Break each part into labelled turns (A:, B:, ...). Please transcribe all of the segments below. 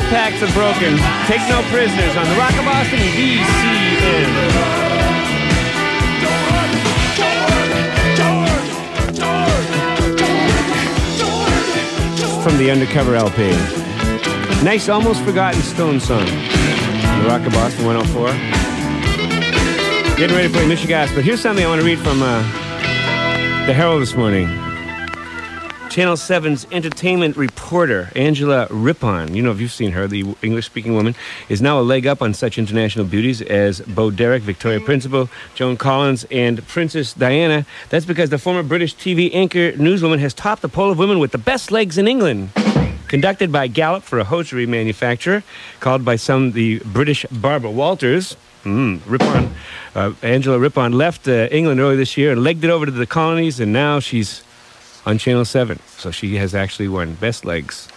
A: All pacts are broken. Take no prisoners on the Rock of Boston BCN. From the Undercover LP. Nice, almost forgotten Stone song. The Rock of Boston 104. Getting ready to play Michigas, but here's something I want to read from the Herald this morning. Channel 7's entertainment reporter, Angela Rippon, you know, if you've seen her, the English-speaking woman, is now a leg up on such international beauties as Bo Derek, Victoria Principal, Joan Collins, and Princess Diana. That's because the former British TV anchor newswoman has topped the poll of women with the best legs in England. Conducted by Gallup for a hosiery manufacturer, called by some the British Barbara Walters. Rippon, Angela Rippon left England earlier this year and legged it over to the colonies, and now she's on Channel 7. So she has actually won Best Legs.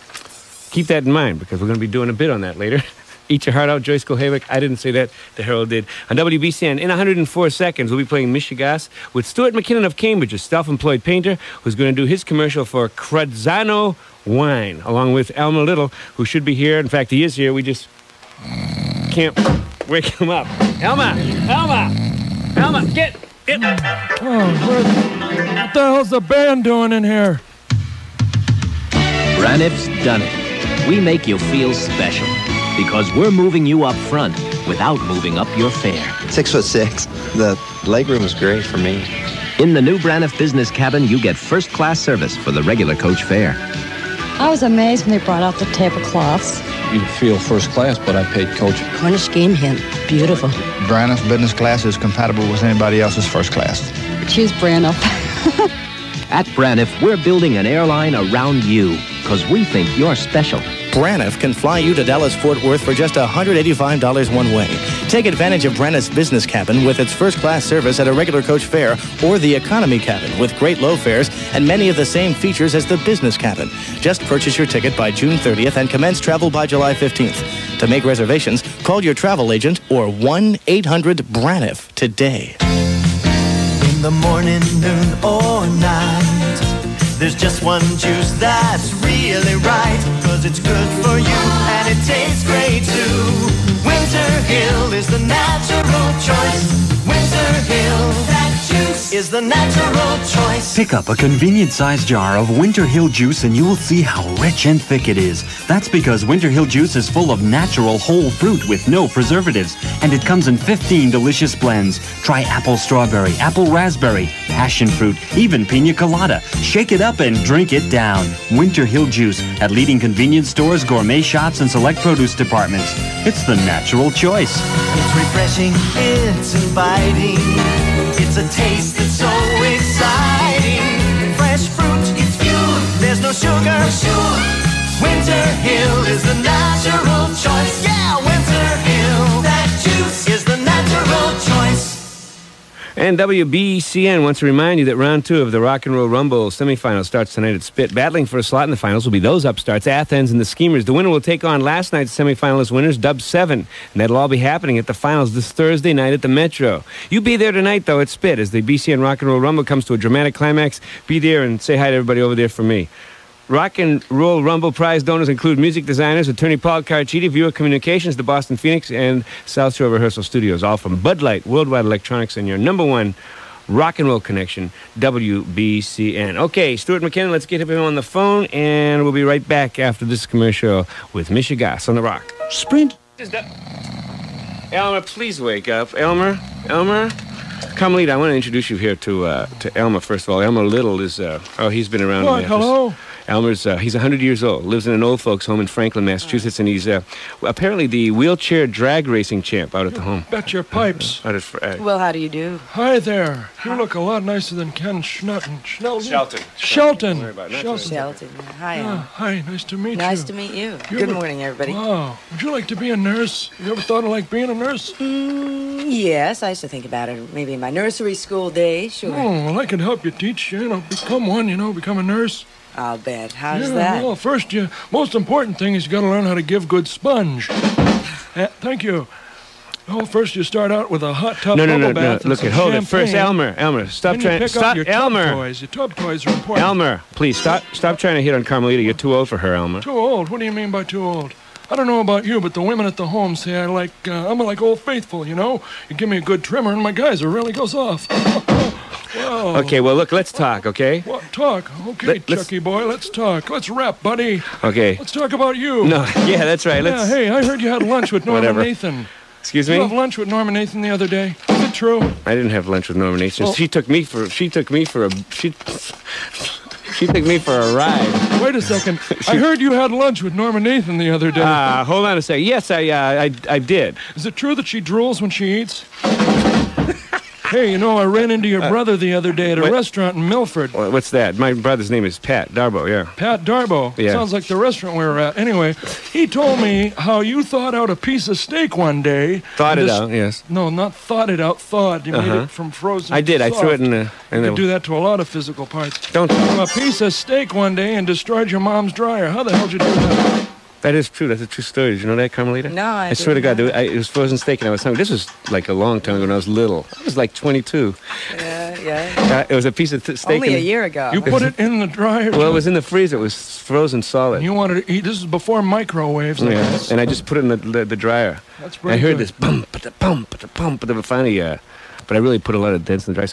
A: Keep that in mind, because we're going to be doing a bit on that later. Eat your heart out, Joyce Kohavik. I didn't say that. The Herald did. On WBCN, in 104 seconds, we'll be playing Michigas with Stuart McKinnon of Cambridge, a self-employed painter who's going to do his commercial for Crudzano Wine, along with Elmer Little, who should be here. In fact, he is here. We just can't wake him up. Elmer! Get!
B: Oh, what the hell's the band doing in here?
C: Braniff's done it. We make you feel special because we're moving you up front without moving up your fare.
D: 6'6". The legroom is great for me.
C: In the new Braniff business cabin, you get first-class service for the regular coach fare.
E: I was amazed when they brought out the tablecloths.
F: You feel first class, but I paid coach.
E: Cornish game hen, beautiful.
F: Braniff business class is compatible with anybody else's first class.
E: Choose Braniff.
C: At Braniff, we're building an airline around you because we think you're special.
G: Braniff can fly you to Dallas-Fort Worth for just $185 one way. Take advantage of Braniff's business cabin with its first-class service at a regular coach fare, or the economy cabin with great low fares and many of the same features as the business cabin. Just purchase your ticket by June 30th and commence travel by July 15th. To make reservations, call your travel agent or 1-800-BRANIFF today.
H: In the morning, noon, or night, there's just one juice that's really right, 'cause it's good for you and it tastes great too. Winter Hill is the natural choice. Winter Hill, that juice is the natural choice.
I: Pick up a convenient-sized jar of Winter Hill juice and you will see how rich and thick it is. That's because Winter Hill juice is full of natural whole fruit with no preservatives, and it comes in 15 delicious blends. Try apple strawberry, apple raspberry, passion fruit, even pina colada. Shake it up and drink it down. Winter Hill juice at leading convenience stores, gourmet shops, and select produce departments. It's the natural choice.
H: It's refreshing, it's inviting. It's a taste that's so exciting. Fresh fruit, it's fuel. There's no sugar, sure. Winter Hill is the natural choice. Yeah, Winter Hill, that juice is the natural choice.
A: And WBCN wants to remind you that round 2 of the Rock and Roll Rumble semifinal starts tonight at Spit. Battling for a slot in the finals will be those upstarts, Athens and the Schemers. The winner will take on last night's semifinalist winners, Dub 7. And that'll all be happening at the finals this Thursday night at the Metro. You be there tonight, though, at Spit, as the BCN Rock and Roll Rumble comes to a dramatic climax. Be there and say hi to everybody over there from me. Rock and Roll Rumble prize donors include music designers, attorney Paul Carchidi, Viewer Communications, the Boston Phoenix, and South Shore Rehearsal Studios, all from Bud Light, Worldwide Electronics, and your #1 rock and roll connection, WBCN. Okay, Stuart McKinnon, let's get him on the phone, and we'll be right back after this commercial with Michigas on the Rock.
I: Sprint.
A: Elmer, please wake up. Elmer? Carmelita, I want to introduce you here to Elmer, first of all. Elmer Little is, he's been around.
B: What, hello?
A: Elmer's, he's 100 years old, lives in an old folks home in Franklin, Massachusetts, and he's apparently the wheelchair drag racing champ out at the home.
B: Bet your pipes.
E: Well, how do you do?
B: Hi there. You look a lot nicer than Ken Shelton.
A: Shelton.
E: Shelton. Hi,
B: Hi, nice to meet you.
E: Nice to meet you. Good morning, everybody.
B: Wow. Would you like to be a nurse? You ever thought of being a nurse?
E: Yes, I used to think about it. Maybe in my nursery school days, sure.
B: Oh, well, I can help you teach, become one, become a nurse.
E: I'll bet. How's that?
B: Well, first, most important thing is you got to learn how to give good sponge. Thank you. Well, first you start out with a hot tub bubble bath.
A: Look, hold it. First, Elmer, stop trying. Stop, Elmer.
B: Your tub toys are important.
A: Elmer, please stop trying to hit on Carmelita. You're too old for her, Elmer.
B: Too old? What do you mean by too old? I don't know about you, but the women at the home say I'm like Old Faithful, you know? You give me a good trimmer and my geyser really goes off. Wow.
A: Okay, well, look, let's talk, okay?
B: What, talk? Okay, Chucky boy, let's talk. Let's rap, buddy.
A: Okay.
B: Let's talk about you.
A: No, yeah, that's right.
B: Yeah, hey, I heard you had lunch with Norman Nathan.
A: Excuse
B: Did
A: me?
B: you have lunch with Norman Nathan the other day? Is it true?
A: I didn't have lunch with Norman Nathan.
B: Oh.
A: She took me for a ride.
B: Wait a second. I heard you had lunch with Norman Nathan the other day.
A: Hold on a second. Yes, I did.
B: Is it true that she drools when she eats? Hey, you know, I ran into your brother the other day at a restaurant in Milford.
A: What's that? My brother's name is Pat Darbo, yeah.
B: Pat Darbo?
A: Yeah.
B: Sounds like the restaurant we were at. Anyway, he told me how you thawed out a piece of steak one day.
A: Thawed it out, yes.
B: No, not thawed it out, thawed. You made it from frozen
A: I did.
B: to
A: I threw it in
B: soft.
A: the...
B: You could do that to a lot of physical parts.
A: Don't...
B: A piece of steak one day and destroyed your mom's dryer. How the hell did you do that?
A: That is true. That's a true story. Did you know that, Carmelita?
E: No, I
A: swear to God,
E: didn't know.
A: it was frozen steak and I was hungry. This was like a long time ago when I was little. I was like 22.
E: Yeah.
A: It was a piece of steak.
E: Only a year ago.
B: You put it in the dryer?
A: Well, it was in the freezer. It was frozen solid.
B: You wanted to eat. This is before microwaves. Like this.
A: And I just put it in the dryer.
B: That's pretty
A: I heard
B: good.
A: this bump, but finally, but I really put a lot of dents in the dryer.